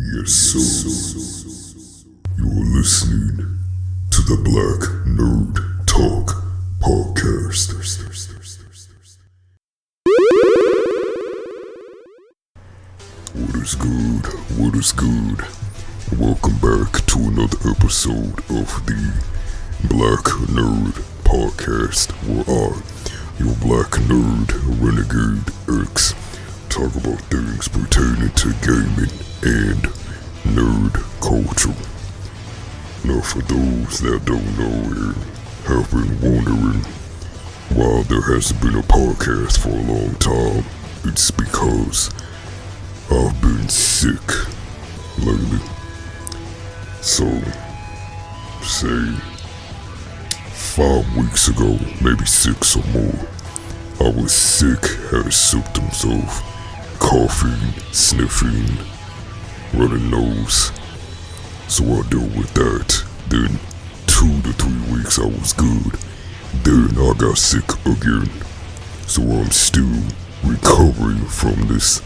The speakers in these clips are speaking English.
Yes, sir. You're listening to the Black Nerd Talk Podcast. What is good? What is good? Welcome back to another episode of the Black Nerd Podcast, where I, your Black Nerd Renegade X, talk about things pertaining to gaming and nerd culture. Now, for those that don't know and have been wondering why there hasn't been a podcast for a long time, it's because I've been sick lately. So, say 5 weeks ago, maybe 6 or more, I was sick, had symptoms of coughing, sniffing, running nose. So I dealt with that. Then 2 to 3 weeks I was good. Then I got sick again. So I'm still recovering from this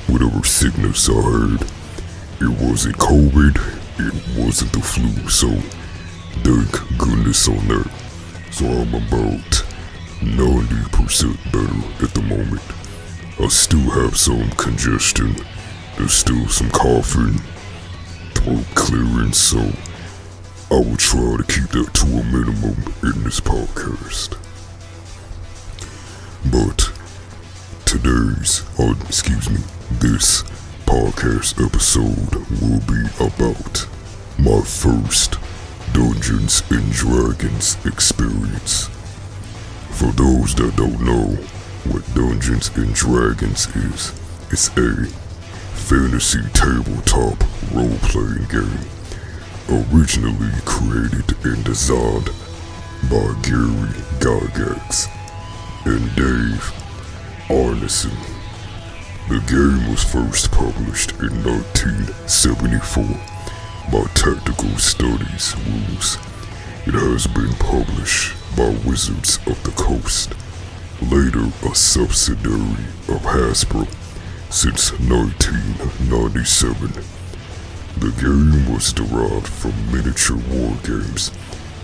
whatever sickness I had. It wasn't COVID, it wasn't the flu, so thank goodness on that. So I'm about 90% better at the moment. I still have some congestion, there's still some coughing, throat clearing, so I will try to keep that to a minimum in this podcast. But this podcast episode will be about my first Dungeons and Dragons experience. For those that don't know what Dungeons and Dragons is, it's a fantasy tabletop role-playing game originally created and designed by Gary Gygax and Dave Arneson. The game was first published in 1974 by Tactical Studies Rules. It has been published by Wizards of the Coast, later a subsidiary of Hasbro, since 1997. The game was derived from miniature war games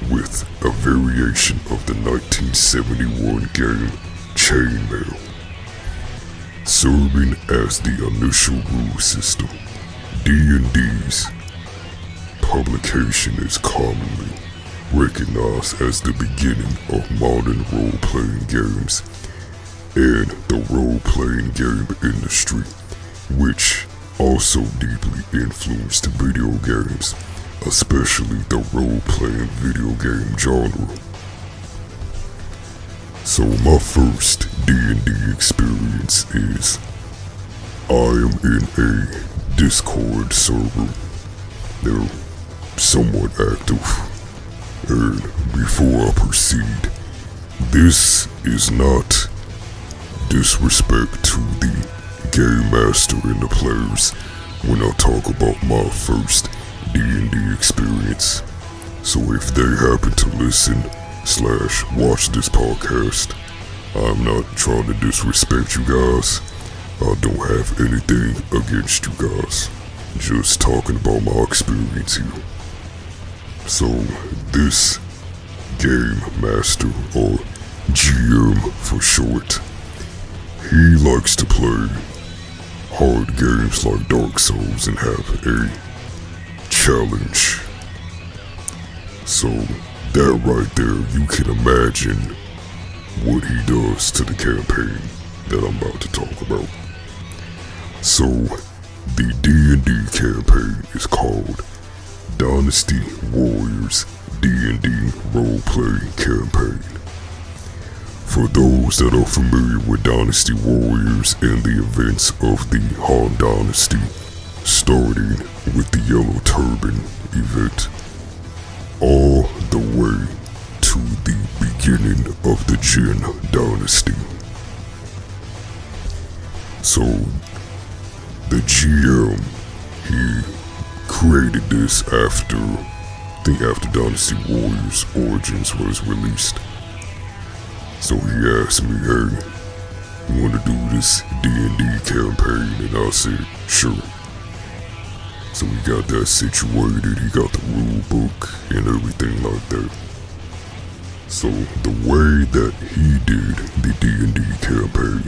with a variation of the 1971 game Chainmail, serving as the initial rule system. D&D's publication is commonly recognized as the beginning of modern role-playing games and the role-playing game industry, which also deeply influenced video games, especially the role-playing video game genre. So my first D&D experience is I am in a Discord server. They're somewhat active. And before I proceed, this is not disrespect to the game master and the players when I talk about my first D&D experience. So if they happen to listen / watch this podcast, I'm not trying to disrespect you guys. I don't have anything against you guys. Just talking about my experience here. So this game master, or GM for short, he likes to play hard games like Dark Souls and have a challenge. So that right there, you can imagine what he does to the campaign that I'm about to talk about. So the D&D campaign is called Dynasty Warriors D&D Role-Playing Campaign. For those that are familiar with Dynasty Warriors and the events of the Han Dynasty, starting with the Yellow Turban event, all the way to the beginning of the Jin Dynasty. So, the GM, he created this after Dynasty Warriors Origins was released. So he asked me, hey, you want to do this D&D campaign? And I said, sure. So he got that situated, he got the rule book and everything like that. So the way that he did the D&D campaign,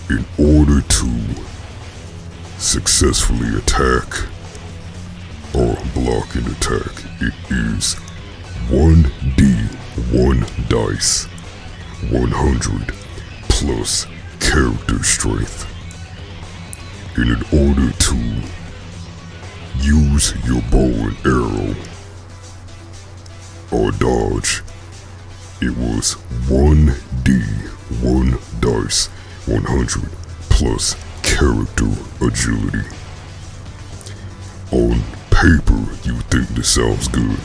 in order to successfully attack or block an attack, it is 1d, 1 dice, 100 plus character strength. And in order to use your bow and arrow or dodge, it was 1d, 1 dice, 100 plus character agility. On paper, you think this sounds good,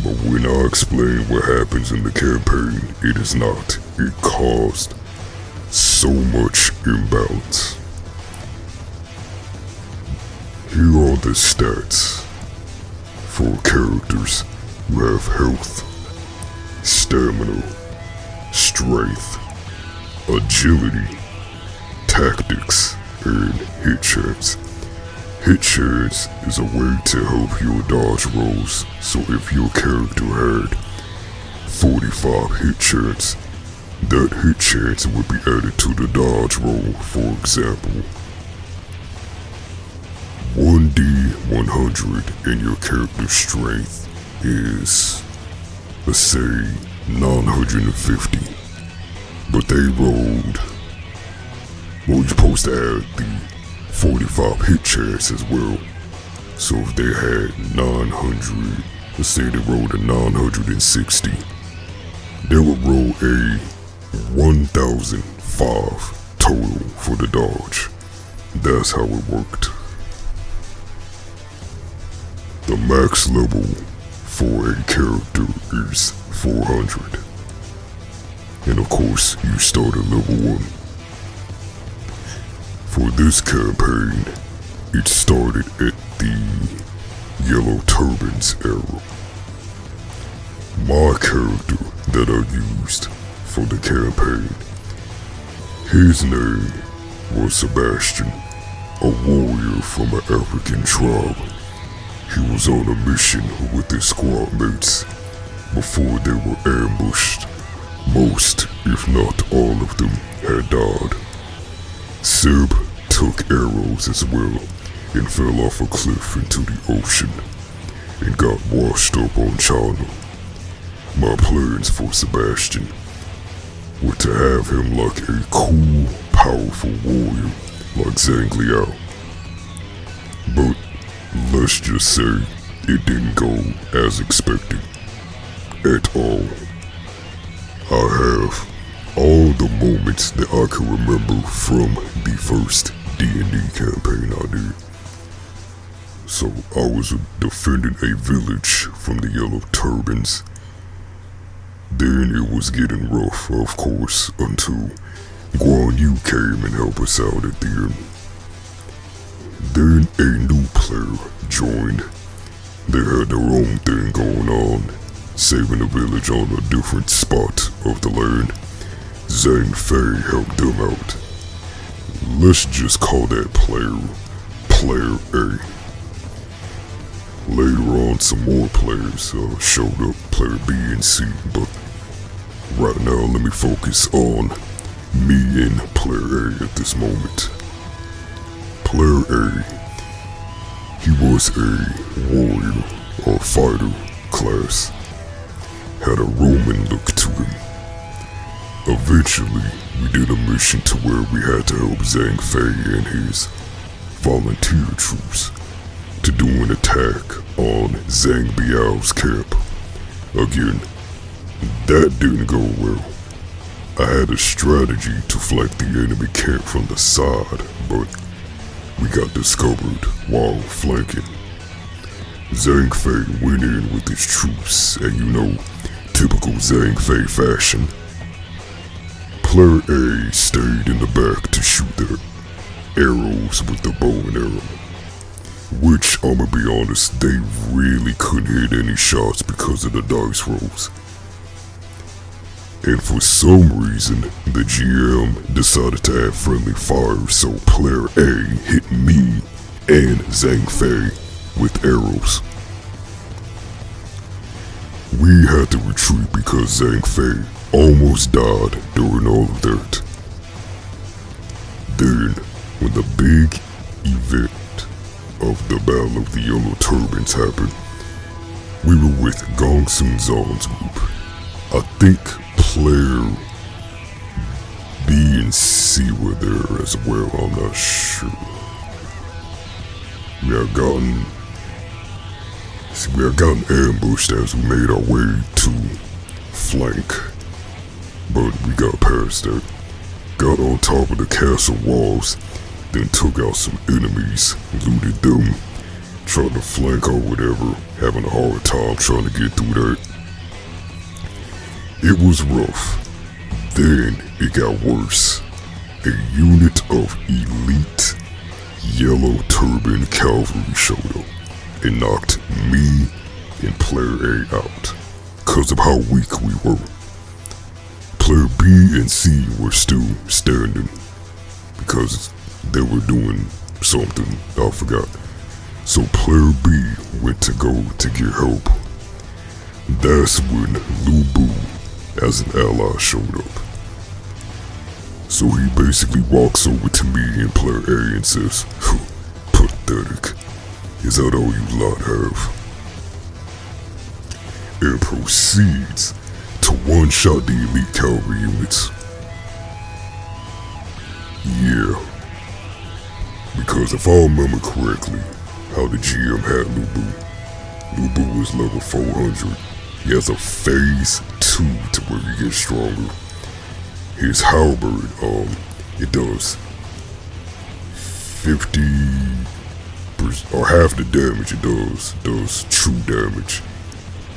but when I explain what happens in the campaign, it is not. It caused so much imbalance. Here are the stats for characters who have health, stamina, strength, agility, tactics, and hit chance. Hit chance is a way to help your dodge rolls, so if your character had 45 hit chance, that hit chance would be added to the dodge roll. For example, 1d 100 and your character strength is, let's say, 950, but they rolled, well, you're supposed to add the 45 hit chance as well. So if they had 900, let's say they rolled a 960, they would roll a 1005 total for the dodge. That's how it worked. The max level for a character is 400. And of course, you start at level 1. For this campaign, it started at the Yellow Turbans era. My character that I used for the campaign, his name was Sebastian, a warrior from an African tribe. He was on a mission with his squad mates before they were ambushed. Most, if not all of them, had died. Seb took arrows as well and fell off a cliff into the ocean and got washed up on China. My plans for Sebastian were to have him like a cool, powerful warrior like Zhang Liao. But let's just say it didn't go as expected at all. I have all the moments that I can remember from the first D&D campaign I did. So I was defending a village from the Yellow Turbans. Then it was getting rough, of course, until Guan Yu came and helped us out at the end. Then a new player joined. They had their own thing going on, saving the village on a different spot of the land. Zhang Fei helped them out. Let's just call that player A. Later on, some more players showed up, player B and C, but right now let me focus on me and player A at this moment. Player A, he was a warrior or fighter class, had a Roman look to him. Eventually, we did a mission to where we had to help Zhang Fei and his volunteer troops to do an attack on Zhang Biao's camp. Again, that didn't go well. I had a strategy to flank the enemy camp from the side, but we got discovered while flanking. Zhang Fei went in with his troops, and you know, typical Zhang Fei fashion, player A stayed in the back to shoot their arrows with the bow and arrow. Which, I'ma be honest, they really couldn't hit any shots because of the dice rolls. And for some reason, the GM decided to add friendly fire, so player A hit me and Zhang Fei with arrows. We had to retreat because Zhang Fei almost died during all of that. Then, when the big event of the Battle of the Yellow Turbans happened, we were with Gong Sun Zan's group. I think player B and C were there as well, I'm not sure. We had gotten ambushed as we made our way to flank, but we got past that. Got on top of the castle walls, then took out some enemies, looted them, tried to flank or whatever, having a hard time trying to get through that. It was rough. Then it got worse. A unit of elite Yellow Turban cavalry showed up and knocked me and player A out because of how weak we were. Player B and C were still standing because they were doing something, I forgot. So player B went to go to get help. That's when Lu Bu as an ally showed up. So he basically walks over to me and player A and says, "Pathetic. Is that all you lot have?" And proceeds to one-shot the elite cavalry units. Yeah. Because if I remember correctly, how the GM had Lu Bu was level 400. He has a phase 2 to where he gets stronger. His halberd, it does 50 or half the damage it does true damage.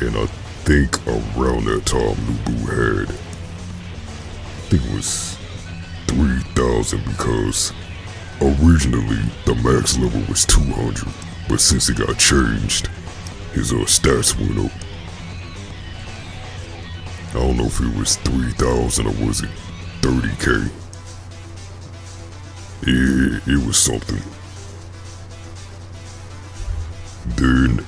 And I think around that time Lu Bu had, I think it was 3,000 because originally the max level was 200, but since it got changed, his stats went up. I don't know if it was 3,000 or was it 30k. It was something. Then,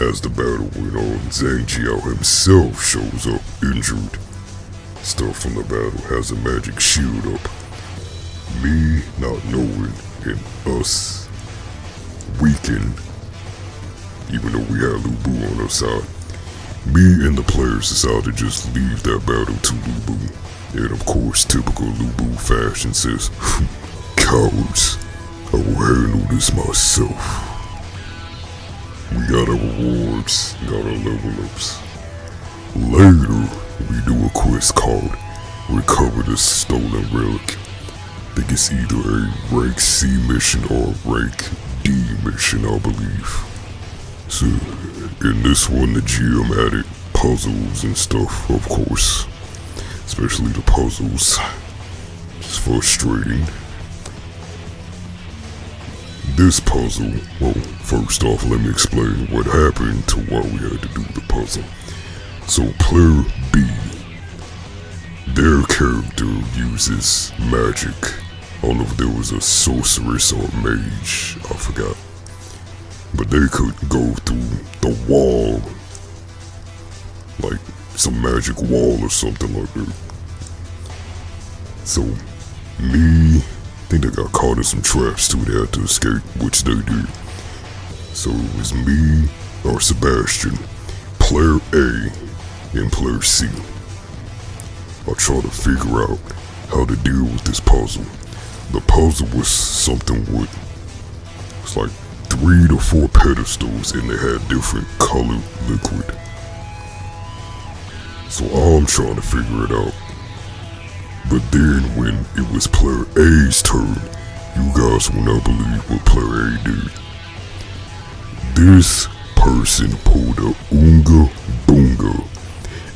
as the battle went on, Zhang Jiao himself shows up injured. Stuff from the battle has a magic shield up. Me not knowing and us weakened, even though we had Lu Bu on our side. Me and the players decided to just leave that battle to Lu Bu. And of course, typical Lu Bu fashion says, "Cowards, I will handle this myself." We got our rewards, got our level ups. Later, we do a quest called Recover the Stolen Relic. I think it's either a rank C mission or a rank D mission, I believe. So, in this one, the GM added puzzles and stuff, of course. Especially the puzzles. It's frustrating. This puzzle, well, first off, let me explain what happened to why we had to do the puzzle. So, player B, their character uses magic. I don't know if there was a sorceress or a mage, I forgot. But they could go through the wall, like some magic wall or something like that. So, me, I think they got caught in some traps too, they had to escape, which they did. So it was me, or Sebastian, player A, and player C. I tried to figure out how to deal with this puzzle. The puzzle was something with, it's like 3 to 4 pedestals and they had different colored liquid. So I'm trying to figure it out. But then when it was player A's turn, you guys will not believe what player A did. This person pulled a Oonga Boonga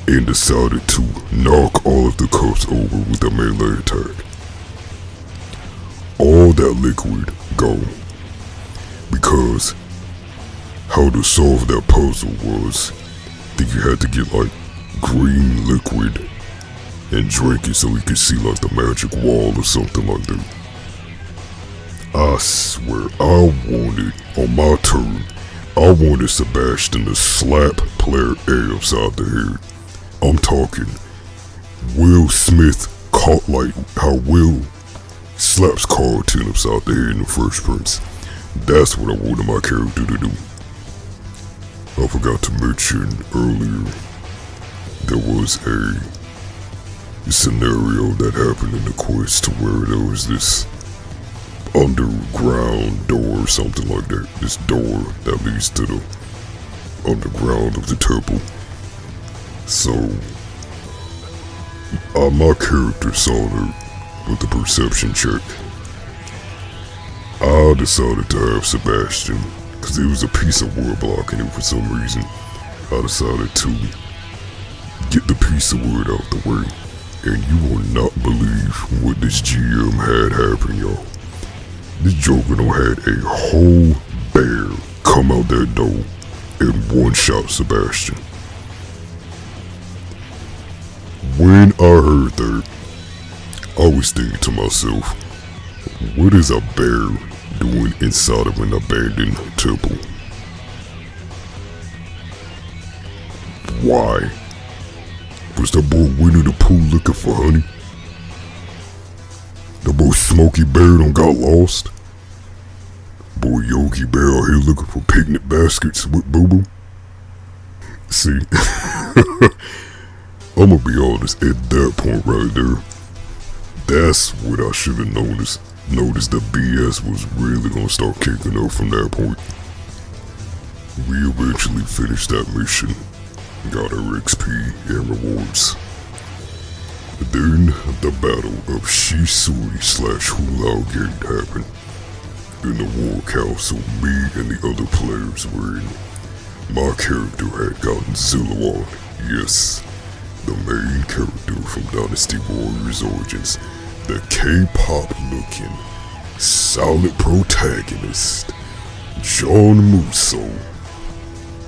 and decided to knock all of the cups over with a melee attack. All that liquid gone. Because how to solve that puzzle was, I think you had to get like green liquid and drink it so you could see like the magic wall or something like that. I swear I wanted on my turn I wanted Sebastian to slap player A upside the head. I'm talking Will Smith caught like how Will slaps Carlton upside the head in the Fresh Prince. That's what I wanted my character to do. I forgot to mention earlier, there was a scenario that happened in the quest to where there was this underground door or something like that. This door that leads to the underground of the temple. So, my character saw that with the perception check. I decided to have Sebastian, because it was a piece of wood blocking it for some reason. I decided to get the piece of wood out the way. And you will not believe what this GM had happen, y'all. This Joker had a whole bear come out that door and one-shot Sebastian. When I heard that, I was thinking to myself, what is a bear doing inside of an abandoned temple? Why? Was that boy Winnie the Pooh looking for honey? The boy Smokey Bear done got lost? Boy Yogi Bear out here looking for picnic baskets with Boo Boo? See, I'ma be honest, at that point right there, that's what I should have noticed. Noticed that BS was really gonna start kicking up from that point. We eventually finished that mission, got our XP and rewards. Then the battle of Shisui/Hulao Gate happened. In the war council, me and the other players were in. My character had gotten Zilliwan, yes, the main character from Dynasty Warriors Origins, the K-pop looking, solid protagonist, John Musso,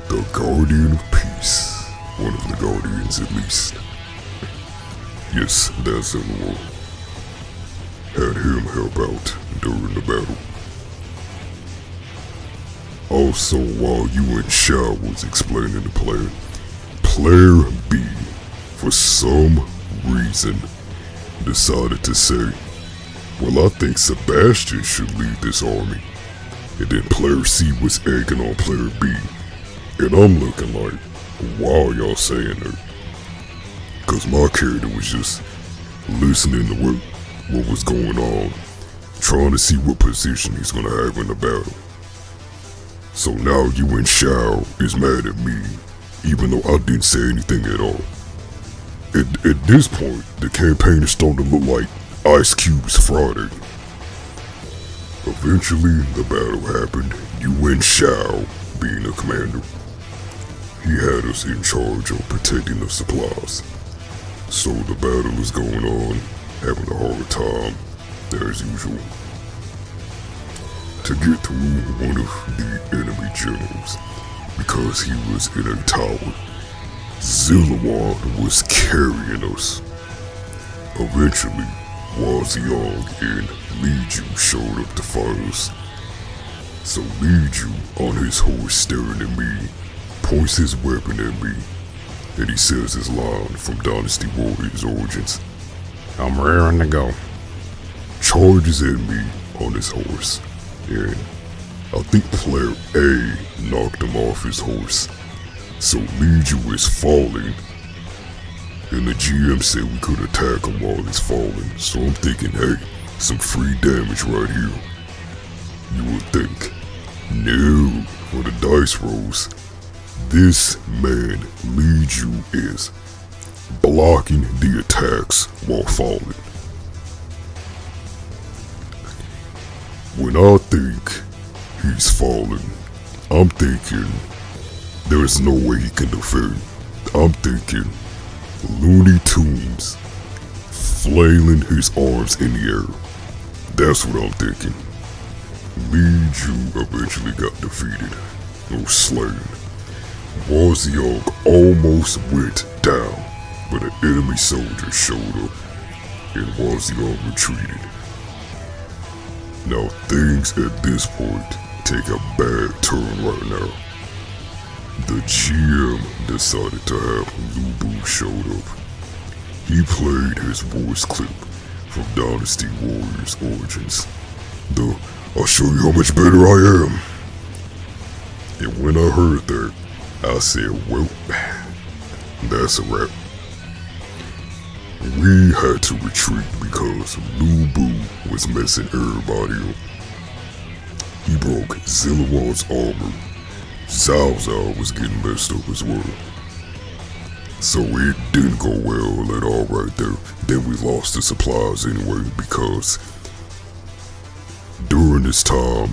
the Guardian of Peace, one of the Guardians at least. Yes, that's Zilliwan. Had him help out during the battle. Also, while you and Shao was explaining the plan, Player B, for some reason, decided to say, well, I think Sebastian should lead this army. And then Player C was egging on Player B. And I'm looking like, why are y'all saying that? Because my character was just listening to what was going on, trying to see what position he's going to have in the battle. So now you and Shao is mad at me, even though I didn't say anything at all. At this point, the campaign is starting to look like Ice Cube's Friday. Eventually, the battle happened, you and Shao being the commander. He had us in charge of protecting the supplies. So the battle is going on, having a hard time, as usual. To get through one of the enemy generals, because he was in a tower, Zilliwan was carrying us. Eventually, Waziong and Li Ju showed up to fight us. So Li Ju, on his horse staring at me, points his weapon at me, and he says his line from Dynasty Warriors Origins. I'm raring to go. Charges at me on his horse, and I think player A knocked him off his horse. So Li Ju is falling, and the GM said we could attack him while he's falling. So I'm thinking, hey, some free damage right here. You would think. No, for the dice rolls, this man, Li Ju, is blocking the attacks while falling. When I think he's falling, I'm thinking there's no way he can defend. I'm thinking Looney Tunes flailing his arms in the air. That's what I'm thinking. Li Ju eventually got defeated or slain. Waziog almost went down, but an enemy soldier showed up and Waziog retreated. Now things at this point take a bad turn right now. the GM decided to have Lubu showed up. He played his voice clip from Dynasty Warriors Origins. I'll show you how much better I am. And when I heard that, I said, well, that's a wrap. We had to retreat because Lubu was messing everybody up. He broke Zillawal's armor. Zao Zao was getting messed up as well. So it didn't go well at all right there. Then we lost the supplies anyway because during this time,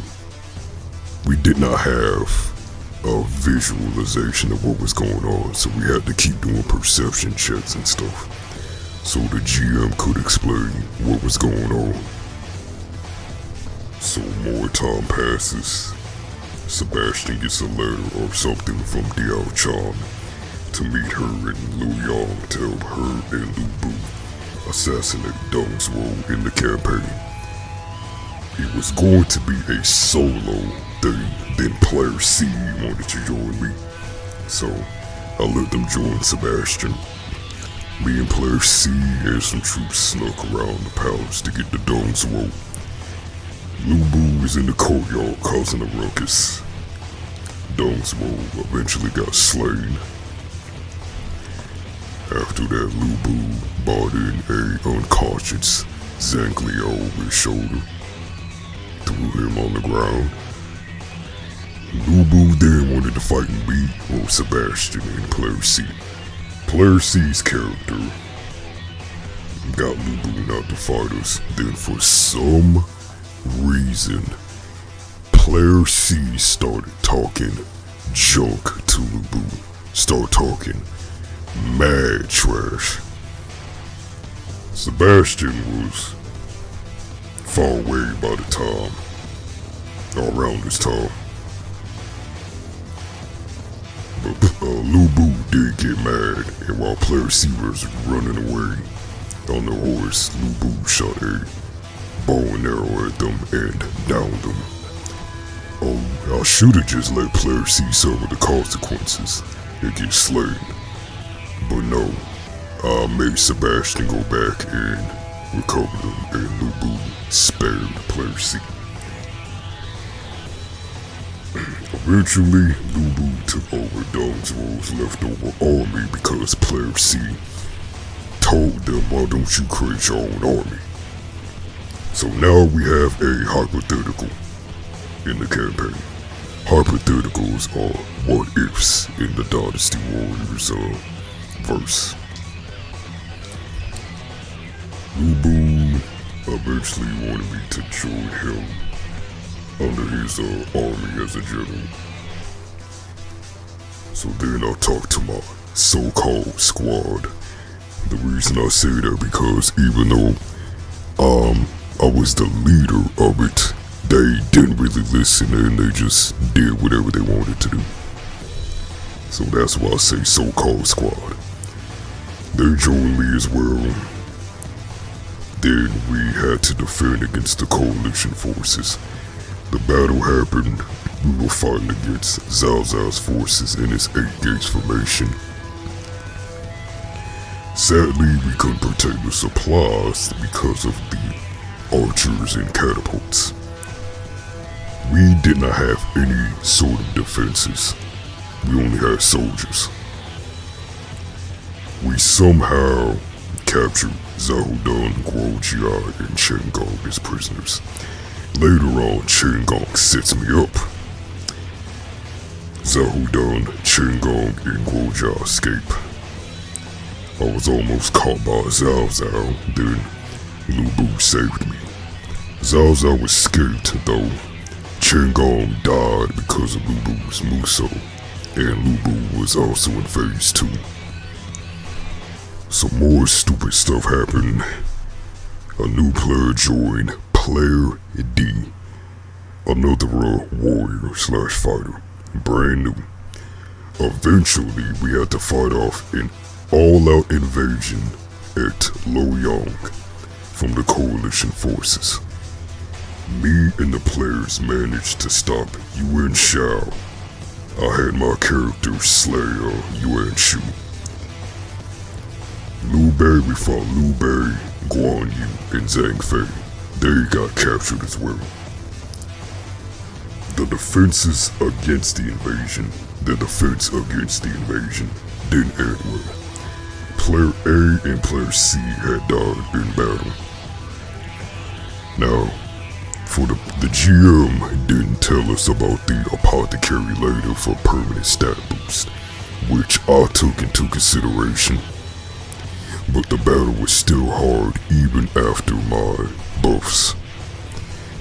we did not have a visualization of what was going on. So we had to keep doing perception checks and stuff so the GM could explain what was going on. So more time passes. Sebastian gets a letter or something from Diao Chan to meet her and Lu Yang to help her and Lu Bu assassinate Dong's Wo in the campaign. It was going to be a solo thing, then Player C wanted to join me. So I let them join Sebastian. Me and Player C and some troops snuck around the palace to get the Dong's Wo. Lu Bu is in the courtyard causing a ruckus. Dong's Wo eventually got slain. After that, Lu Bu brought in a unconscious Zhang Liao over his shoulder, threw him on the ground. Lu Bu then wanted to fight me or Sebastian and Player C. Player C's character got Lu Bu not to fight us. Then for some reason, Player C started talking junk to Lu Bu. Start talking mad trash. Sebastian was far away by the time, around this time. But Lu Bu did get mad, and while Player C was running away on the horse, Lu Bu shot a bow and arrow at them and downed them. I should have just let Player C suffer the consequences and get slain. But no, I made Sebastian go back and recover them, and Lu Bu spared Player C. Eventually, Lu Bu took over Dong's Wo's leftover army because Player C told them, why don't you create your own army? So now we have a hypothetical in the campaign. Hypotheticals are what ifs in the Dynasty Warriors verse. Lu Bu eventually wanted me to join him under his army as a general. So then I talked to my so-called squad. The reason I say that because even though I was the leader of it, they didn't really listen and they just did whatever they wanted to do. So that's why I say so-called squad. They joined me as well. Then we had to defend against the coalition forces. The battle happened. We were fighting against Zhao Zhao's forces in his 8 gates formation. Sadly, we couldn't protect the supplies because of the archers and catapults. We did not have any sort of defenses. We only had soldiers. We somehow captured Zhao Dun, Guo Jia, and Chen Gong as prisoners. Later on, Chen Gong sets me up. Zhao Dun, Chen Gong, and Guo Jia escape. I was almost caught by Zhao Zhao, then Lu Bu saved me. Zhao Zhao escaped though. Chen Gong died because of Lu Bu's Muso, and Lu Bu was also in phase 2. Some more stupid stuff happened. A new player joined, Player D. Another warrior / fighter, brand new. Eventually, we had to fight off an all-out invasion at Luoyang from the coalition forces. Me and the players managed to stop Yuan Shao, I had my character slay Yuan Shu. Liu Bei, we fought Liu Bei, Guan Yu, and Zhang Fei. They got captured as well. The defense against the invasion didn't end well. Player A and Player C had died in battle. Now, for the GM didn't tell us about the apothecary later for permanent stat boost, which I took into consideration. But the battle was still hard even after my buffs.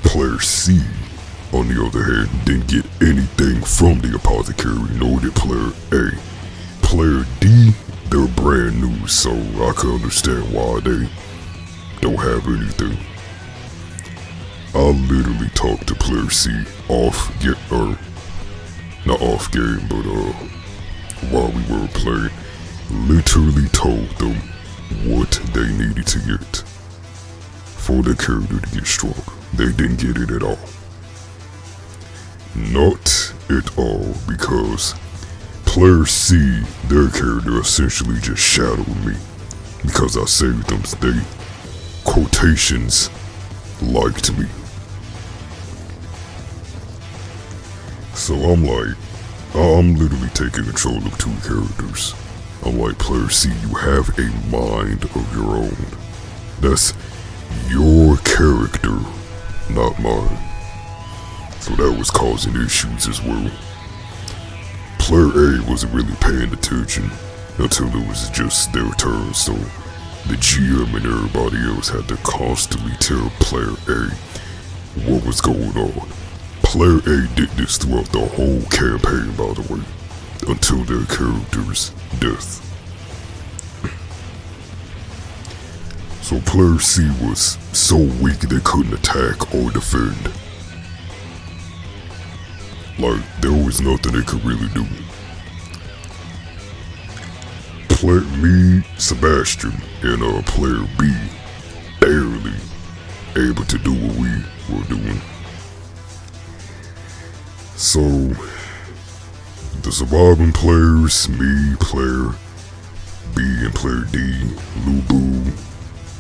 Player C, on the other hand, didn't get anything from the apothecary, nor did Player A. Player D, they're brand new, so I can understand why they don't have anything. I literally talked to Player C not off game, but while we were playing, literally told them what they needed to get for their character to get strong. They didn't get it at all. Not at all, because Player C, their character essentially just shadowed me because I saved them. They, quotations, liked me. So I'm literally taking control of two characters. I'm like, Player C, you have a mind of your own. That's your character, not mine. So that was causing issues as well. Player A wasn't really paying attention until it was just their turn, so the GM and everybody else had to constantly tell Player A what was going on. Player A did this throughout the whole campaign, by the way, until their character's death. So Player C was so weak they couldn't attack or defend. Like, there was nothing they could really do. Me, Sebastian, and Player B barely able to do what we were doing. So, the surviving players, me, Player B, and Player D, Lu Bu,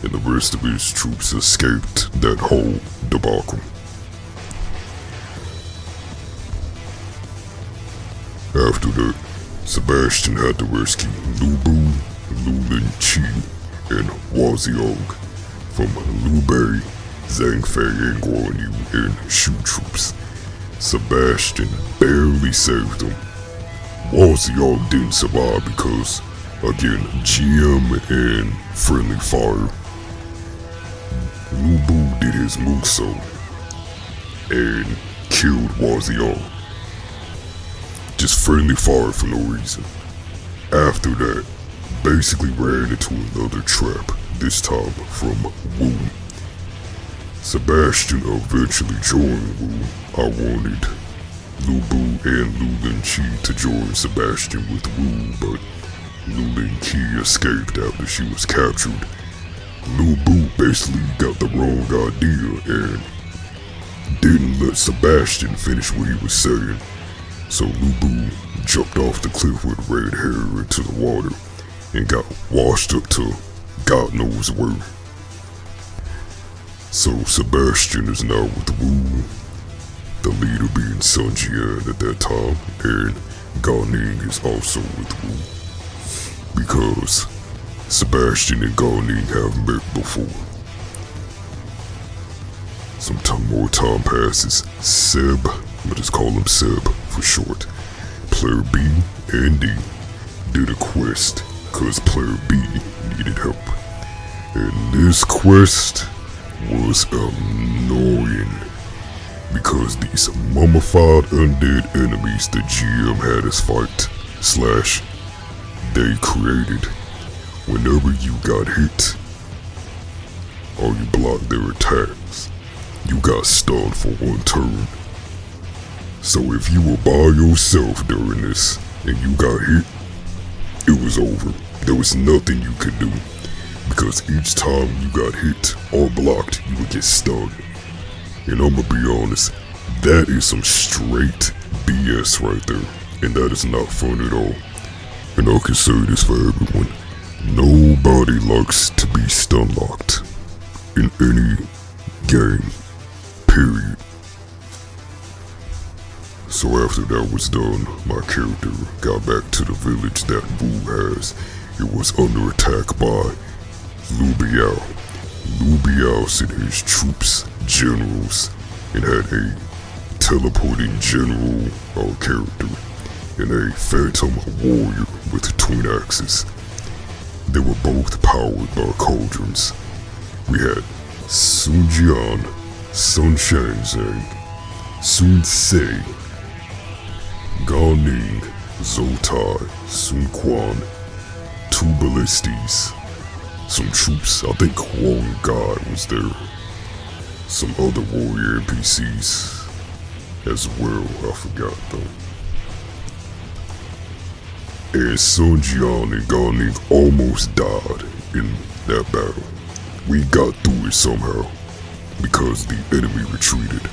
and the rest of his troops escaped that whole debacle. After that, Sebastian had to rescue Lu Bu, Lu Lin-Chi, and Waziog from Liu Bei, Zhang Fei, and Guan Yu and Shu troops. Sebastian barely saved them. Waziog didn't survive because, again, GM and friendly fire. Lu Bu did his Muso and killed Waziog. Just friendly fire for no reason. After that, basically ran into another trap, this time from Wu. Sebastian eventually joined Wu. I wanted Lu Bu and Lu Lin-Chi to join Sebastian with Wu, but Lu Lin-Chi escaped after she was captured. Lu Bu basically got the wrong idea and didn't let Sebastian finish what he was saying. So Lu Bu jumped off the cliff with red hair into the water and got washed up to God knows where. So Sebastian is now with Wu, the leader being Sun Jian at that time, and Gao Ning is also with Wu, because Sebastian and Gao Ning have met before. Some more time passes. Seb, I'll just call him Seb for short, Player B and D did a quest cause Player B needed help. And this quest was annoying because these mummified undead enemies the GM had us fight / they created, whenever you got hit or you blocked their attacks, you got stunned for one turn. So if you were by yourself during this and you got hit, it was over. There was nothing you could do, because each time you got hit or blocked, you would get stunned. And I'ma be honest, that is some straight BS right there. and that is not fun at all. And I can say this for everyone. Nobody likes to be stun locked in any game, period. So after that was done, my character got back to the village that Wu has. It was under attack by Lu Biao. Lu Biao sent his troops, generals, and had a teleporting general character and a phantom warrior with twin axes. They were both powered by cauldrons. We had Sun Jian, Sun Shenzhen, Sun Se, Gao Ning, Zotai, Sun Quan, two ballistas, some troops, I think Huang Gai was there, some other warrior NPCs as well, I forgot though. And Sun Jian and Gao Ning almost died in that battle. We got through it somehow, because the enemy retreated.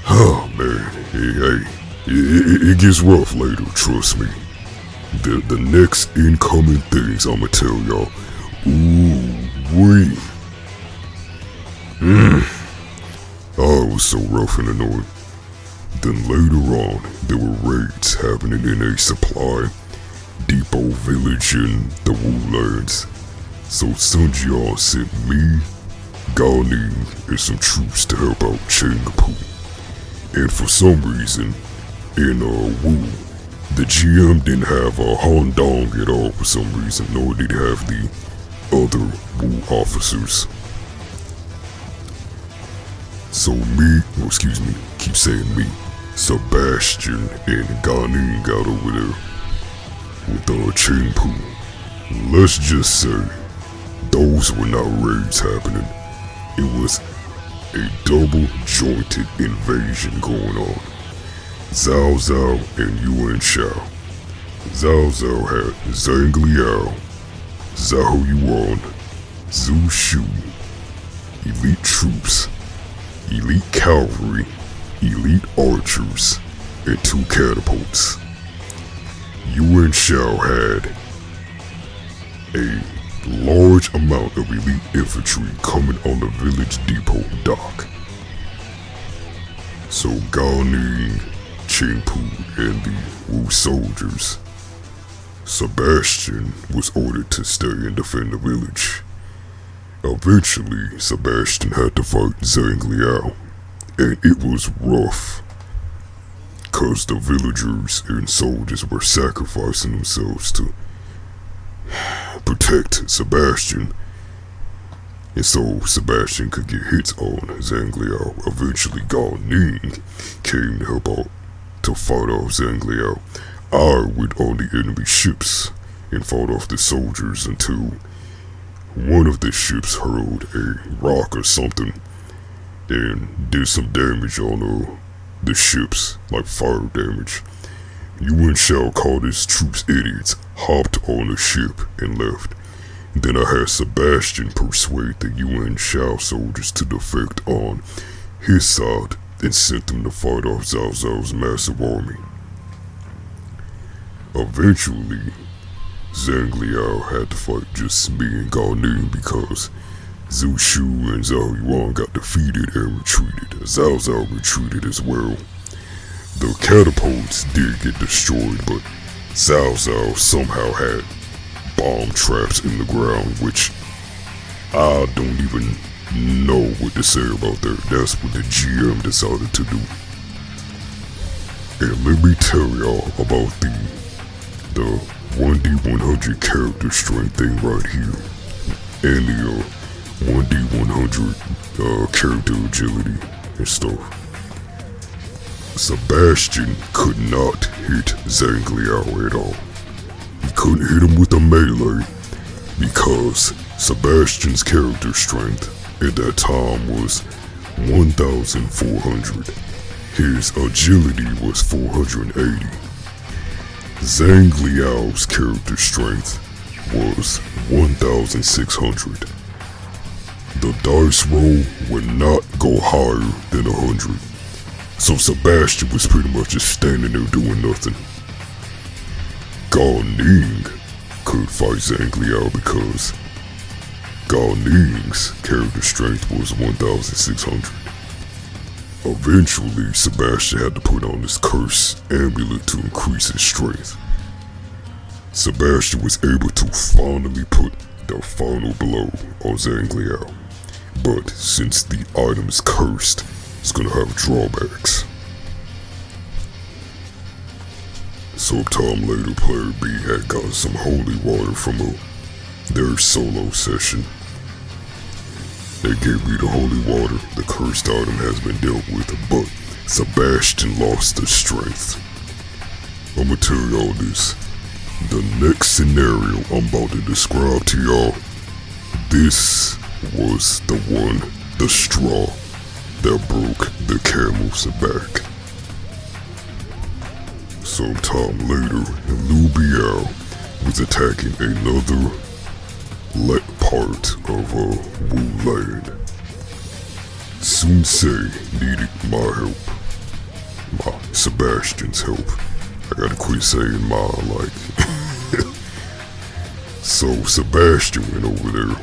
Oh man, hey, it gets rough later, trust me. The next incoming things I'ma tell y'all. Ooh-wee. Oh, it was so rough and annoying. Then later on, there were raids happening in a supply depot village in the Wu lands. So Sun Jian sent me, Gao Ning, and some troops to help out Chengpu. And for some reason, in Wu, the GM didn't have a Han Dong at all for some reason, nor did he have the other Wu officers. So keep saying me, Sebastian and Gao Ning got over there with Chengpu. Let's just say, those were not raids happening. It was a double-jointed invasion going on. Zhao Zhao and Yuan Shao. Zhao Zhao had Zhang Liao, Zhao Yuan, Zhu Shu, elite troops, elite cavalry, elite archers, and 2 catapults. Yuan Shao had a large amount of elite infantry coming on the village depot dock. So Gao Ning, Chengpu, and the Wu soldiers. Sebastian was ordered to stay and defend the village. Eventually, Sebastian had to fight Zhang Liao, and it was rough, cause the villagers and soldiers were sacrificing themselves to protect Sebastian, and so Sebastian could get hits on Zhang Liao. Eventually, Gao Ning came to help out to fight off Zhang Liao. I went on the enemy ships and fought off the soldiers until one of the ships hurled a rock or something and did some damage on the ships, like fire damage. Yuan Shao called his troops idiots, hopped on a ship, and left. Then I had Sebastian persuade the Yuan Shao soldiers to defect on his side and sent them to fight off Zhao Zhao's massive army. Eventually, Zhang Liao had to fight just me and Gao Ning because Zhu Shu and Zhao Yuan got defeated and retreated. Zhao Zhao retreated as well. The catapults did get destroyed, but Zhao Zhao somehow had bomb traps in the ground, which I don't even know what to say about that. That's what the GM decided to do. And let me tell y'all about the 1D100 character strength thing right here, and the 1D100 character agility and stuff. Sebastian could not hit Zhang Liao at all. He couldn't hit him with a melee because Sebastian's character strength at that time was 1,400. His agility was 480. Zhang Liao's character strength was 1,600. The dice roll would not go higher than 100. So Sebastian was pretty much just standing there doing nothing. Gao Ning could fight Zhang Liao because Gao Ning's character strength was 1,600. Eventually, Sebastian had to put on his curse amulet to increase his strength. Sebastian was able to finally put the final blow on Zhang Liao, but since the item is cursed, it's gonna have drawbacks. Sometime later, player B had gotten some holy water from their solo session. They gave me the holy water. The cursed item has been dealt with, but Sebastian lost his strength. I'ma tell y'all this. The next scenario I'm about to describe to y'all, this was the one, the straw that broke the camel's back. Sometime later, Liu Biao was attacking another part of Wu land. Sun Ce needed my help. Sebastian's help. I gotta quit saying my, like. So Sebastian went over there.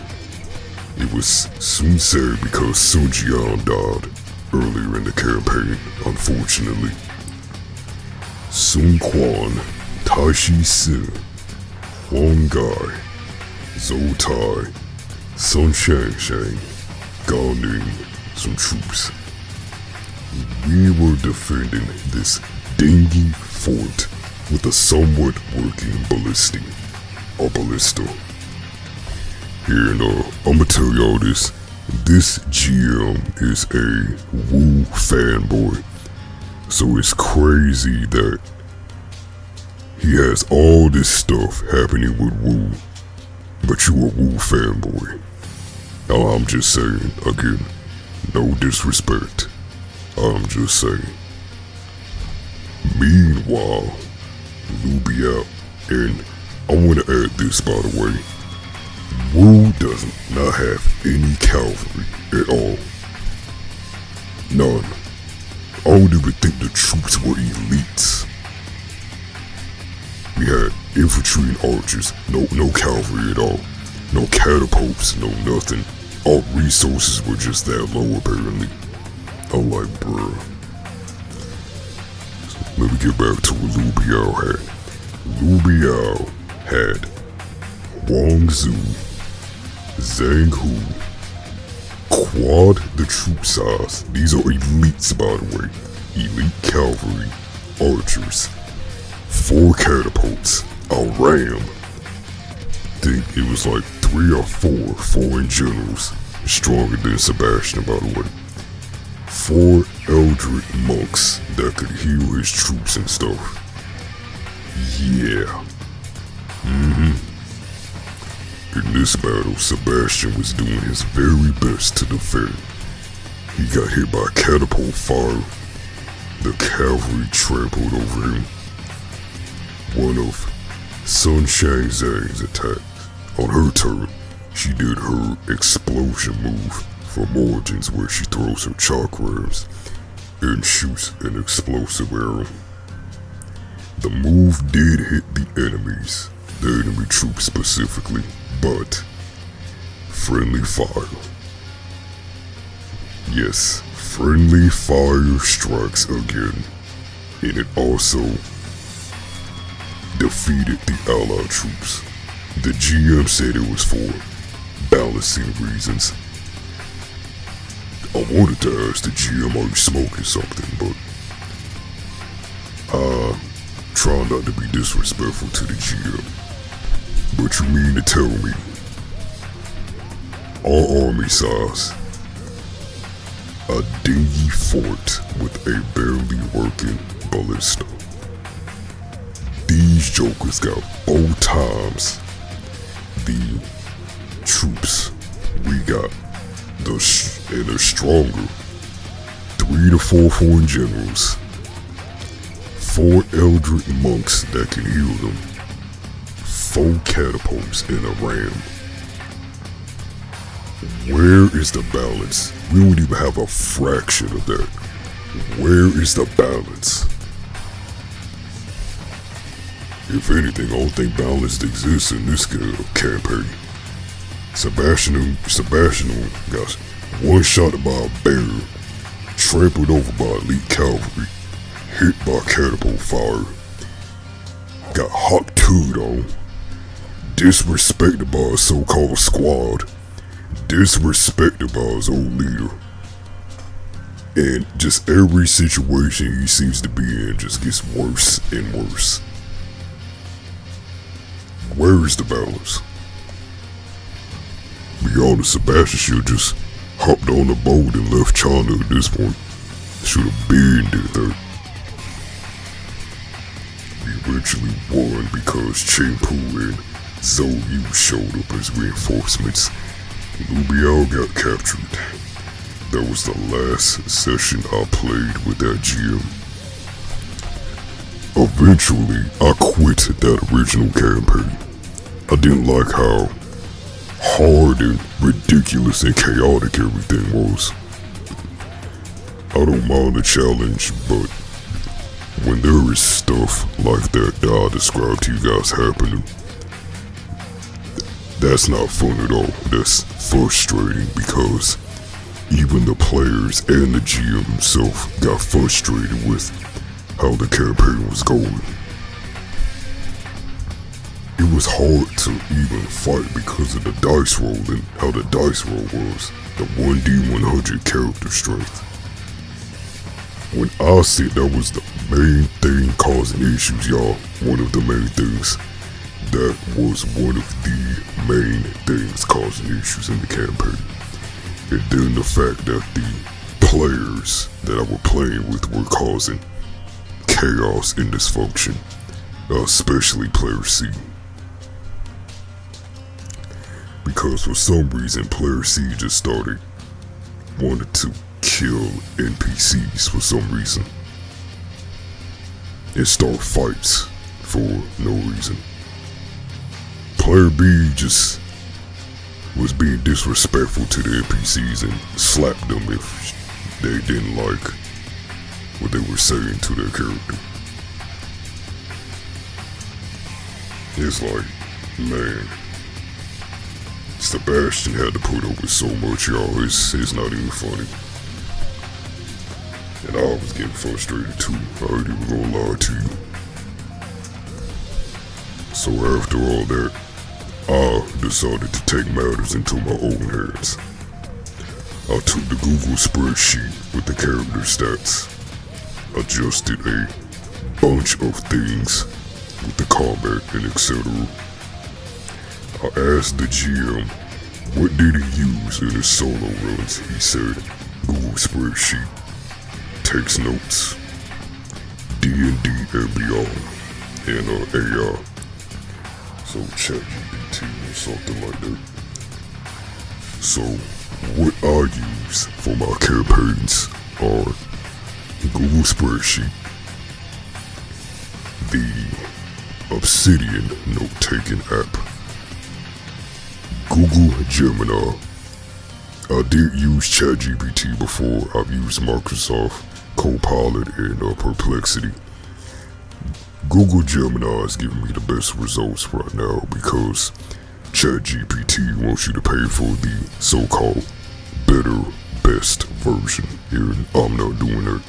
It was Sun Ce because Sun Jian died earlier in the campaign, unfortunately. Sun Quan, Taishi Si, Huang Gai, Zhou Tai, Sun Shang, Gao Ning, some troops. We were defending this dingy fort with a somewhat working ballista. And I'ma tell y'all this. This GM is a Wu fanboy. So it's crazy that he has all this stuff happening with Wu, but you a Wu fanboy. Now I'm just saying, again, no disrespect. I'm just saying. Meanwhile, Liu Biao, and I want to add this by the way, Wu does not have any cavalry at all. None. I don't even think the troops were elites. We had infantry and archers, no cavalry at all. No catapults, no nothing. Our resources were just that low apparently. I'm like, bruh. So let me get back to what Liu Biao had. Liu Biao had Wang Zhu, Zhang Hu, quad the troop size. These are elites, by the way. Elite cavalry, archers, 4 catapults, a ram. I think it was like 3 or 4 foreign generals, stronger than Sebastian, by the way. 4 Eldritch monks that could heal his troops and stuff. Yeah. In this battle, Sebastian was doing his very best to defend. He got hit by catapult fire. The cavalry trampled over him. One of Sun Shang's attacks. On her turn, she did her explosion move from Origins where she throws her chakrams and shoots an explosive arrow. The move did hit the enemy troops specifically, but friendly fire. Yes, friendly fire strikes again, and it also defeated the allied troops. The GM said it was for balancing reasons. I wanted to ask the GM, are you smoking something, but try not to be disrespectful to the GM. But you mean to tell me our army size, a dingy fort with a barely working ballista. These jokers got 4 times the troops we got, and they're stronger. 3 to 4 foreign generals, 4 Eldritch monks that can heal them, 4 catapults and a ram. Where is the balance? We don't even have a fraction of that. Where is the balance? If anything, I don't think balance exists in this campaign. Sebastian got one-shot by a bear, trampled over by elite cavalry, hit by catapult fire, got hawk-tooed on, disrespected by a so-called squad, disrespected by his old leader, and just every situation he seems to be in just gets worse and worse. Where is the balance? Be honest, Sebastian should just hopped on the boat and left China at this point. Should have been there. We eventually won because Chengpu and Zhou Yu showed up as reinforcements. Liu Biao got captured. That was the last session I played with that GM. Eventually, I quit that original campaign. I didn't like how hard and ridiculous and chaotic everything was. I don't mind a challenge, but when there is stuff like that I described to you guys happening, that's not fun at all. That's frustrating because even the players and the GM himself got frustrated with how the campaign was going. It was hard to even fight because of the dice roll and how the dice roll was. The 1d100 character strength. When I said that was the main thing causing issues, y'all, one of the main things, that was one of the main things causing issues in the campaign. And then the fact that the players that I was playing with were causing chaos and dysfunction, especially player C. Because for some reason, player C just wanted to kill NPCs for some reason. And start fights for no reason. Player B just was being disrespectful to the NPCs and slapped them if they didn't like what they were saying to their character. It's like, man, Sebastian had to put up with so much, y'all. It's not even funny. And I was getting frustrated too. I ain't even gonna lie to you. So after all that, I decided to take matters into my own hands. I took the Google spreadsheet with the character stats, adjusted a bunch of things with the combat and etc. I asked the GM, what did he use in his solo runs? He said, Google spreadsheet, takes notes, DND and beyond, and AI. So ChatGPT or something like that. So what I use for my campaigns are Google spreadsheet, the Obsidian note-taking app, Google Gemini. I did use ChatGPT before. I've used Microsoft Copilot and Perplexity. Google Gemini is giving me the best results right now because ChatGPT wants you to pay for the so-called better, best version, and I'm not doing that.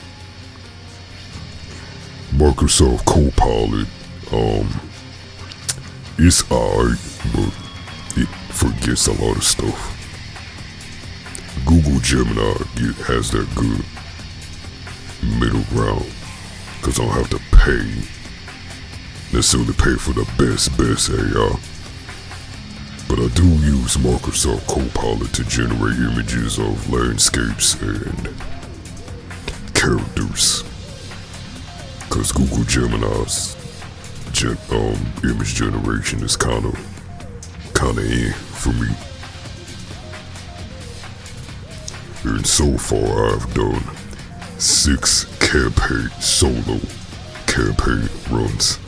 Microsoft Copilot, it's alright, but it forgets a lot of stuff. Google Gemini has that good middle ground, because I don't have to necessarily pay for the best AI. But I do use Microsoft Copilot to generate images of landscapes and characters, because Google Gemini's image generation is kinda in for me. And so far I've done 6 solo campaign runs.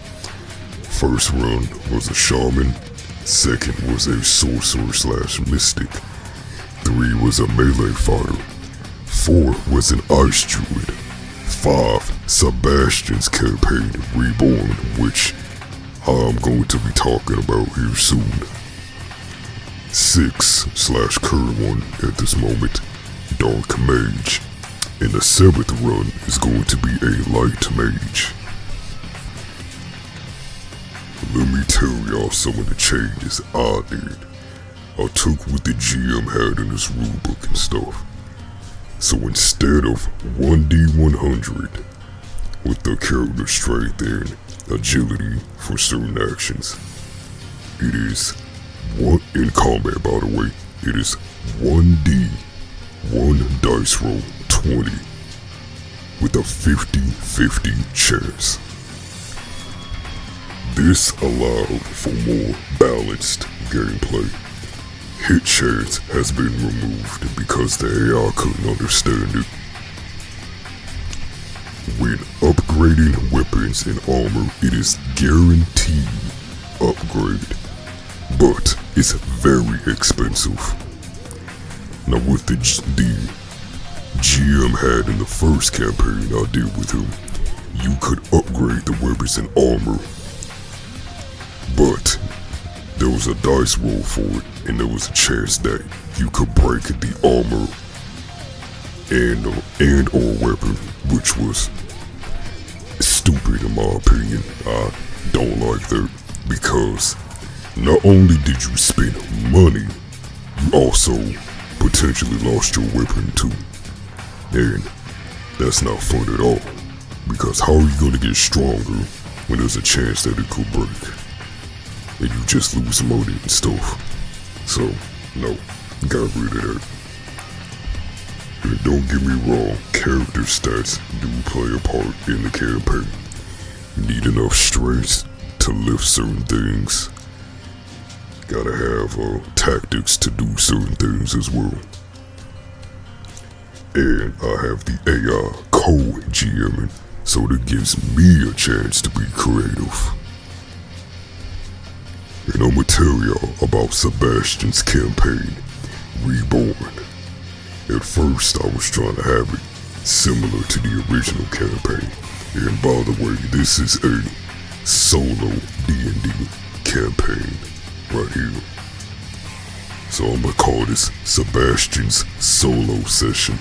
First run was a shaman, second was a sorcerer/mystic, 3 was a melee fighter, 4 was an ice druid, 5. Sebastian's campaign Reborn, which I'm going to be talking about here soon. 6 / current one at this moment, Dark Mage. And the 7th run is going to be a Light Mage. Let me tell y'all some of the changes I did. I took what the GM had in his rulebook and stuff. So instead of 1d100 with the character strength and agility for certain actions, it is one in combat, by the way, it is 1d, 1 dice roll, 20 with a 50-50 chance. This allowed for more balanced gameplay. Hit chance has been removed because the AI couldn't understand it. When upgrading weapons and armor, it is guaranteed upgrade, but it's very expensive. Now what the GM had in the first campaign I did with him, you could upgrade the weapons and armor, but there was a dice roll for it, and there was a chance that you could break the armor and or weapon, which was stupid in my opinion. I don't like that, because not only did you spend money, you also potentially lost your weapon too. And that's not fun at all, because how are you going to get stronger when there's a chance that it could break? And you just lose money and stuff. So, no, got rid of that. And don't get me wrong, character stats do play a part in the campaign. You need enough strength to lift certain things. Gotta have tactics to do certain things as well. And I have the AI co-GMing, so that gives me a chance to be creative. And I'ma tell y'all about Sebastian's campaign, Reborn. At first, I was trying to have it similar to the original campaign. And by the way, this is a solo D&D campaign right here. So I'm gonna call this Sebastian's solo session.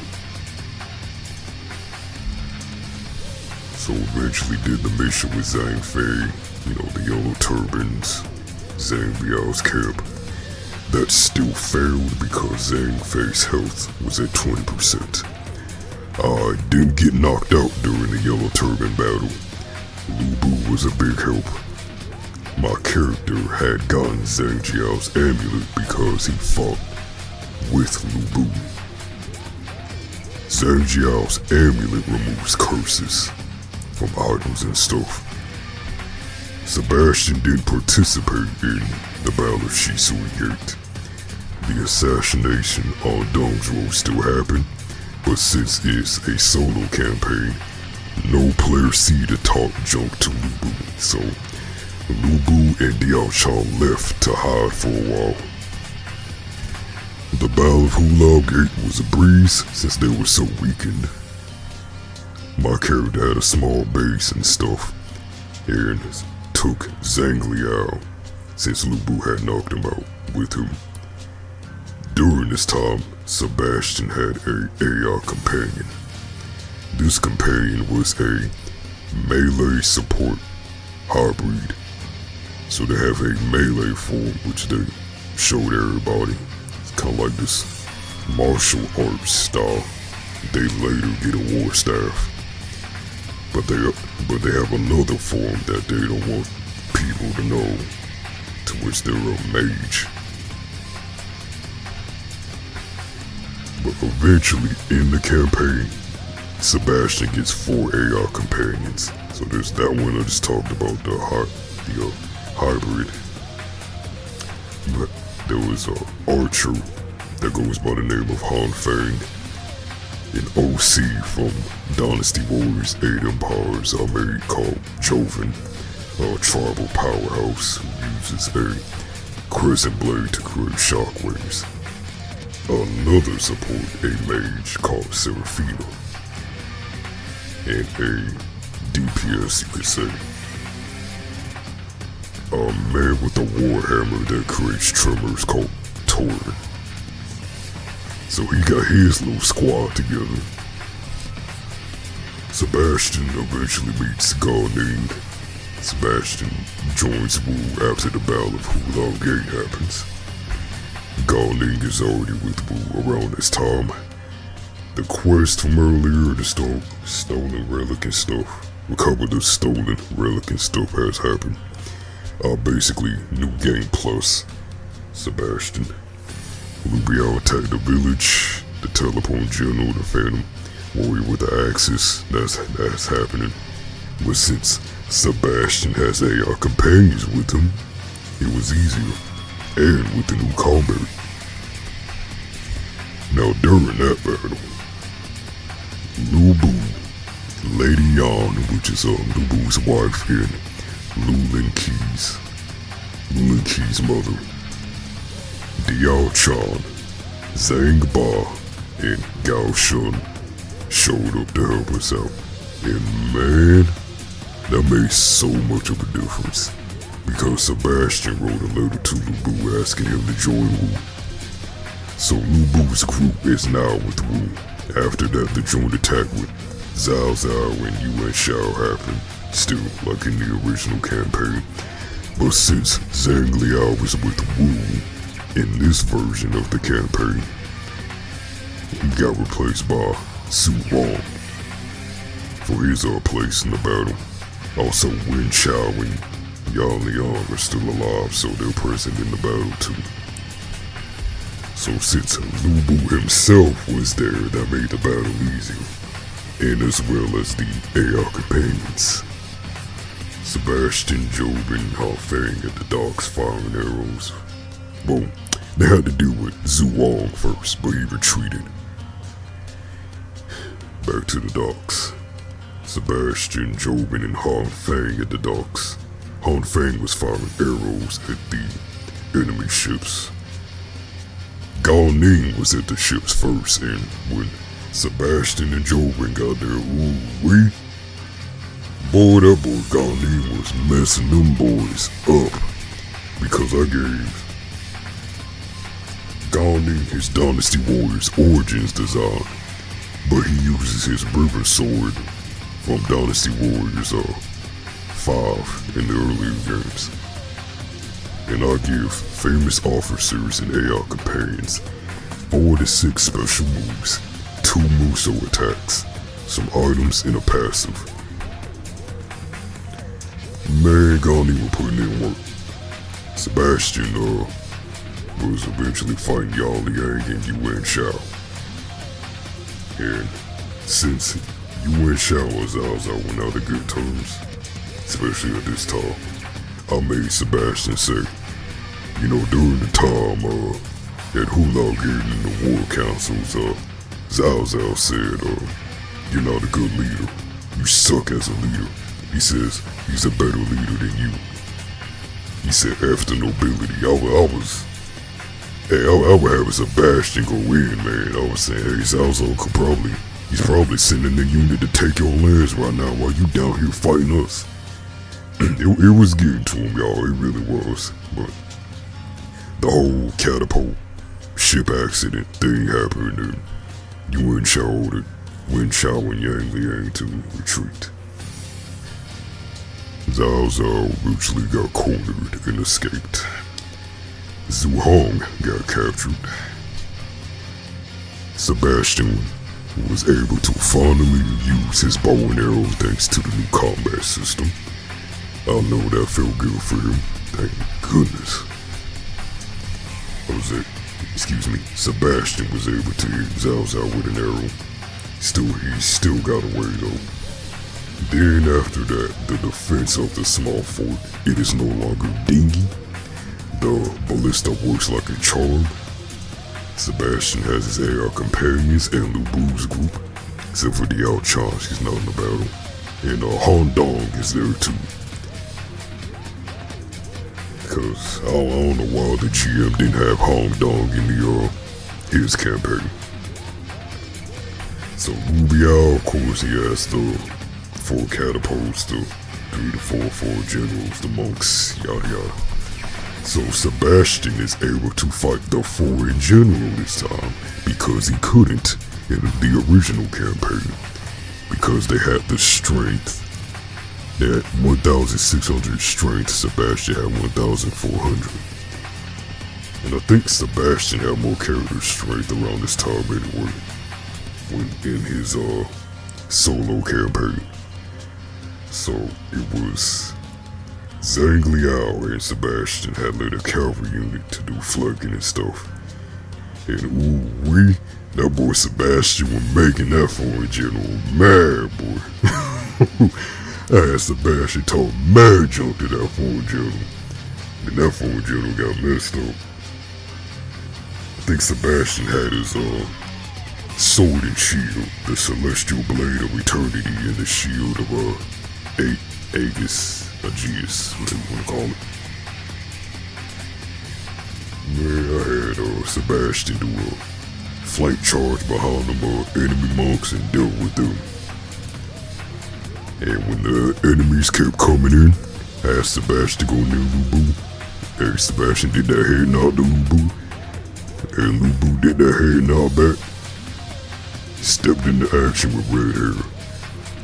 So eventually did the mission with Zhang Fei, the yellow turbans, Zhang Biao's camp. That still failed because Zhang Fei's health was at 20%. I didn't get knocked out during the yellow turban battle. Lu Bu was a big help. My character had gotten Zhang Jiao's amulet because he fought with Lu Bu. Zhang Jiao's amulet removes curses from items and stuff. Sebastian didn't participate in the Battle of Shisui Gate. The assassination on Dongzhuo still happened, but since it's a solo campaign, no player see the talk junk to Lu Bu, so Lu Bu and Diao Chan left to hide for a while. The Battle of Hulao Gate was a breeze since they were so weakened. My character had a small base and stuff, and took Zhang Liao since Lu Bu had knocked him out with him. During this time, Sebastian had a AI companion. This companion was a melee support hybrid. So they have a melee form which they showed everybody. It's kind of like this martial arts style. They later get a war staff. But they have another form that they don't want people to know, to which they're a mage. But eventually, in the campaign, Sebastian gets 4 AI companions. So there's that one I just talked about, the hybrid. But there was an archer that goes by the name of Han Fang. An OC from Dynasty Warriors 8 Empires I made called Joven, a tribal powerhouse who uses a crescent blade to create shockwaves. Another support, a mage called Serafina. and a DPS, you could say. A man with a warhammer that creates tremors called Torin. So he got his little squad together. Sebastian eventually meets a guy named Sebastian joins Wu after the Battle of Hulong Gate happens. Gao Ning is already with Wu around this time. The quest from earlier to stolen relic and stuff, recover the stolen relic and stuff has happened. Basically, new game plus. Sebastian. Lubiao attacked the village, the teleport general, the phantom warrior with the axis, that's happening. But since Sebastian has AI companions with him, it was easier, and with the new combat. Now during that battle, Lu Bu, Lady Yan, which is Lu Bu's wife, and Lulin Key's mother, Diao Chan, Zhang Ba, and Gao Shun showed up to help us out. And man, that made so much of a difference. Because Sebastian wrote a letter to Lu Bu asking him to join Wu. So Lu Bu's group is now with Wu. After that, the joint attack with Zhao Zhao and Yuan Shao happened, still like in the original campaign. But since Zhang Liao was with Wu in this version of the campaign, he got replaced by Su Wong for his place in the battle. Also, Wen Chao and Yan Liang are still alive, so they're present in the battle too. So since Lu Bu himself was there, that made the battle easier, and as well as the AI companions. Sebastian, Job, and Hafeng at the docks firing arrows. Well, they had to deal with Zhu Wong first, but he retreated. Back to the docks. Sebastian, Jobin, and Han Feng at the docks. Han Feng was firing arrows at the enemy ships. Gao Ning was at the ships first, and when Sebastian and Jobin got there, ooh-wee, boy, that boy Gao Ning was messing them boys up, because I gave Gao Ning his Dynasty Warriors Origins design, but he uses his river sword from Dynasty Warriors 5 in the earlier games. And I give famous officers and AI companions 4 to 6 special moves, 2 Muso attacks, some items, and a passive. Man, Gani were putting in work. Sebastian was eventually fighting Yan Liang and Yuan Shao. And since Yuan Shao and Zhao Zhao went out of good terms, especially at this time, I made Sebastian say, you know, during the time at Hulao Gate in the War Councils, Zhao Zhao said, you're not a good leader. You suck as a leader. He says he's a better leader than you. He said after nobility, I would have Sebastian go in, man. I was saying, hey, Zhao Zhao he's probably sending the unit to take your lands right now while you down here fighting us. It was getting to him, y'all. It really was. But the whole catapult ship accident thing happened, and Yuan Shao ordered Wen Chao and Yang Liang to retreat. Zhao Zhao eventually got cornered and escaped. Zhu Hong got captured. Sebastian was able to finally use his bow and arrow thanks to the new combat system. I know that felt good for him. Thank goodness. Sebastian was able to hit Zhao Zhao with an arrow. He still got away though. Then after that, the defense of the small fort, it is no longer dingy. The ballista works like a charm. Sebastian has his AI companions and Lu Bu's group, except for Diao Chan, she's not in the battle. And Han Dong is there too. Cause I don't know why the GM didn't have Han Dong in his campaign. So Lu Biao, of course, he has the 4 catapults, the 3 to 4 generals, the monks, yada yada. So Sebastian is able to fight the foreign general this time because he couldn't in the original campaign. Because they had the strength. They had 1,600 strength, Sebastian had 1,400. And I think Sebastian had more character strength around this time anyway. When in his solo campaign. So it was Zangliao and Sebastian had led a cavalry unit to do flanking and stuff. And ooh-wee, that boy Sebastian was making that foreign general mad, boy. I had Sebastian talk mad junk to that foreign general. And that foreign general got messed up. I think Sebastian had his sword and shield, the celestial blade of eternity, and the shield of Aegis, whatever you want to call it. Man, I had Sebastian do a flank charge behind them enemy monks and dealt with them. And when the enemies kept coming in, I asked Sebastian to go near Lubu. And Sebastian did that head nod to Lubu. And Lubu did that head nod back. Stepped into action with red hair.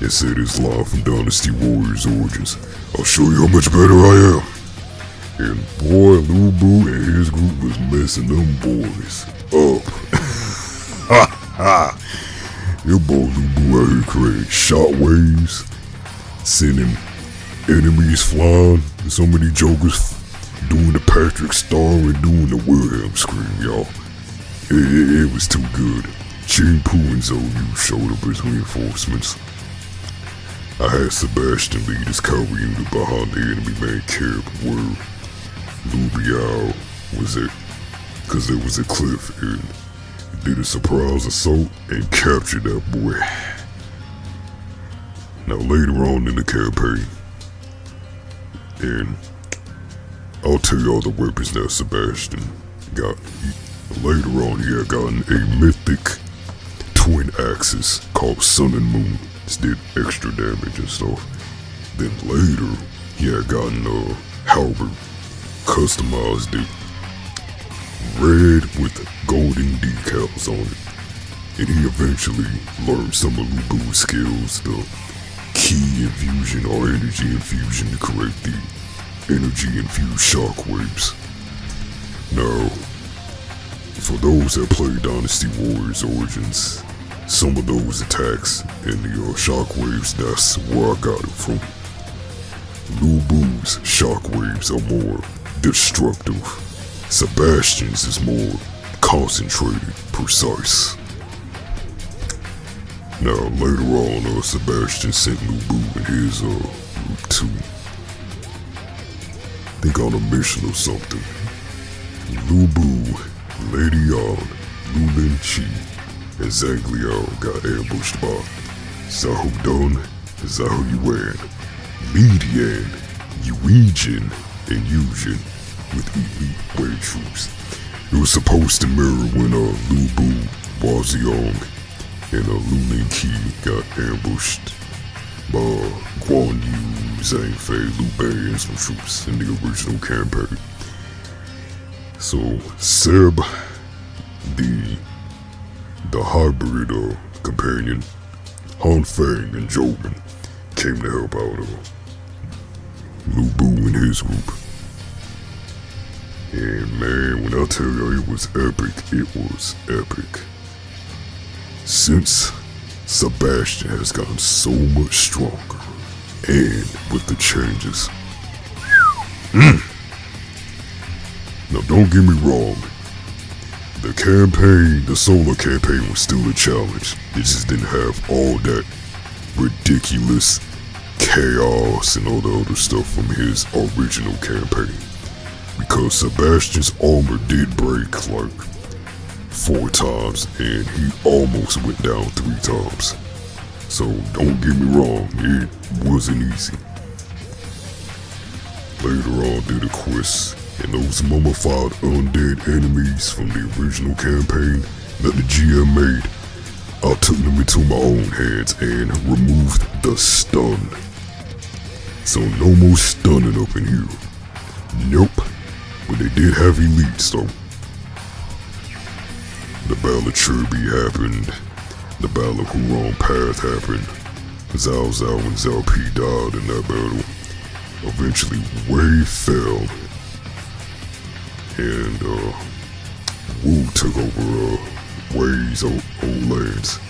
And said his line from Dynasty Warriors Origins. I'll show you how much better I am. And boy, Lubu and his group was messing them boys up. Ha ha! Your boy Lubu out here creating shockwaves, sending enemies flying, and so many jokers doing the Patrick Star and doing the Wilhelm scream, y'all. It was too good. Chin-Poo and Zolu showed up as reinforcements. I had Sebastian lead his cavalry unit behind the enemy man camp where Lubiao was at, cause there was a cliff, and did a surprise assault and captured that boy. Now later on in the campaign, and I'll tell you all the weapons that Sebastian got. Later on he had gotten a mythic twin axes called Sun and Moon. This did extra damage and stuff. Then later he had gotten a halberd, customized it, red with golden decals on it. And he eventually learned some of Lubu's skills, the key infusion or energy infusion to create the energy infused shockwaves. Now, for those that play Dynasty Warriors Origins, some of those attacks and the shockwaves, that's where I got it from. Lubu's shockwaves are more destructive. Sebastian's is more concentrated, precise. Now later on, Sebastian sent Lubu and his group to, I think on a mission or something. Lubu, Lady Yan, Lulin Chi, and Zangliao got ambushed by Zahudon, Zahu Yuan, Lidian, Yuijin, and Yujin with elite wave troops. It was supposed to mirror when Lubu, Waziong, and Lulin Qi got ambushed by Guan Yu, Zhang Fei, Liu Bei, and some troops in the original campaign. So Seb, the hybrid companion, Han Feng and Jobin came to help out Lubu and his group. And man, when I tell you it was epic, it was epic. Since Sebastian has gotten so much stronger, and with the changes. Now don't get me wrong, the campaign, the solo campaign was still a challenge. It just didn't have all that ridiculous chaos and all the other stuff from his original campaign. Because Sebastian's armor did break like 4 times and he almost went down 3 times. So don't get me wrong, it wasn't easy. Later on did a quest, and those mummified undead enemies from the original campaign that the GM made, I took them into my own hands and removed the stun. So no more stunning up in here. Nope. But they did have elites though. The Battle of Chirby happened. The Battle of Huron Path happened. Zhao Zhao and Zhao P died in that battle. Eventually, Wei fell. And Wu took over Wei's old lands.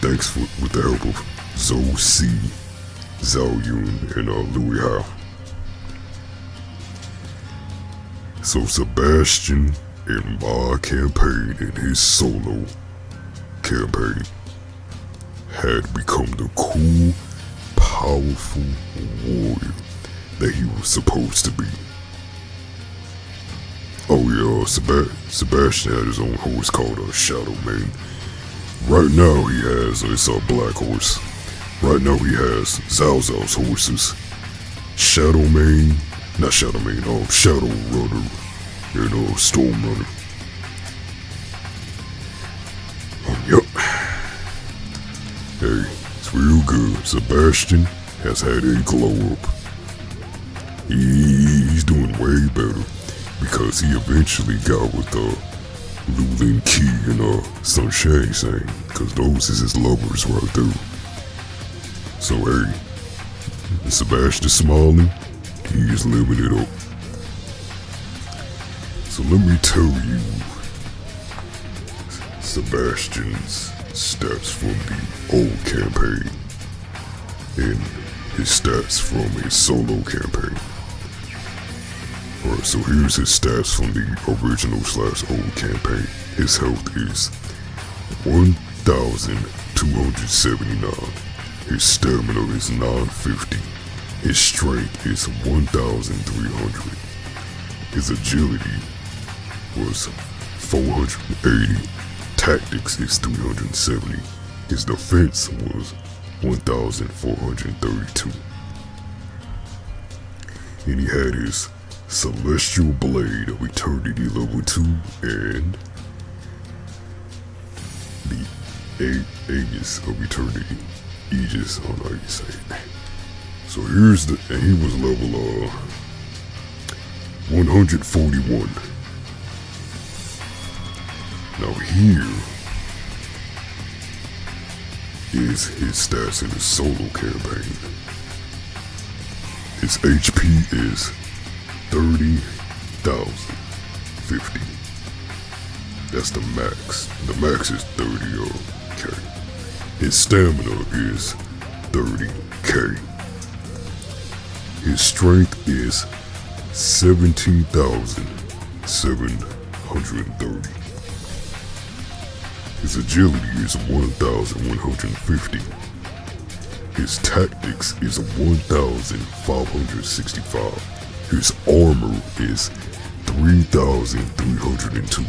Thanks with the help of Zhou Si, Zhao Yun, and Louis Hao. So Sebastian, in my campaign, in his solo campaign, had become the cool, powerful warrior that he was supposed to be. Oh yeah, Sebastian had his own horse called Shadow Mane. Right now he has, it's a black horse. Right now he has Zhao Zhao's horses. Shadow Mane, not Shadow Mane, Shadow Runner and Storm Runner. Yup. Hey, it's real good. Sebastian has had a glow up. He's doing way better because he eventually got with Lulin Qi and Sun Shang, because those is his lovers right there. So hey, Sebastian smiling, he is living it up. So let me tell you Sebastian's stats from the old campaign and his stats from his solo campaign. Alright, so here's his stats from the original/old campaign. His health is 1,279. His stamina is 950. His strength is 1,300. His agility was 480. Tactics is 370. His defense was 1,432. And he had his Celestial Blade of Eternity level 2 and the Aegis of Eternity. Aegis, I don't know how you say it. So here's and he was level 141. Now here is his stats in his solo campaign. His HP is 30,050. That's the max. The max is 30k. His stamina is 30k. His strength is 17,730. His agility is 1,150. His tactics is 1,565. His armor is 3,302.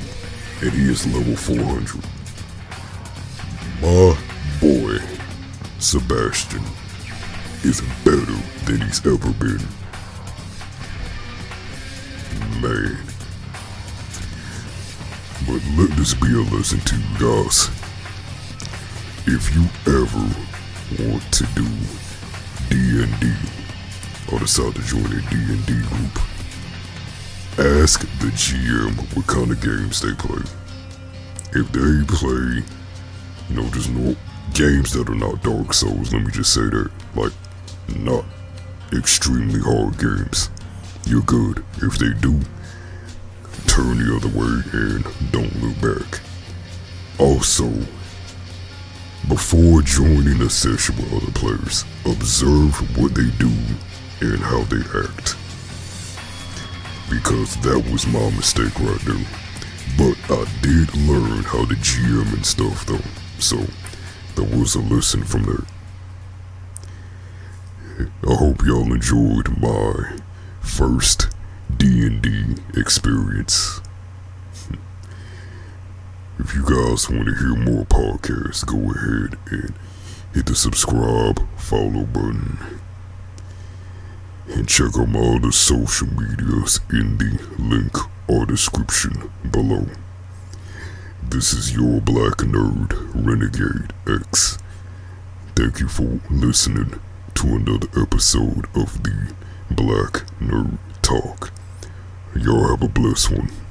And he is level 400. My boy, Sebastian, is better than he's ever been. Man. But let this be a lesson to you guys. If you ever want to do DND or decide to join a DND group, ask the GM what kind of games they play. If they play, just no games that are not Dark Souls, let me just say that, like, not extremely hard games, you're good. If they do, turn the other way and don't look back. Also, before joining a session with other players, observe what they do and how they act. Because that was my mistake right there. But I did learn how to GM and stuff though, so there was a lesson from that. I hope y'all enjoyed my first D&D experience. If you guys want to hear more podcasts, go ahead and hit the subscribe, follow button, and check out my other social medias in the link or description below. This is your Black Nerd Renegade X. Thank you for listening to another episode of the Black Nerd Talk. Y'all have a blessed one.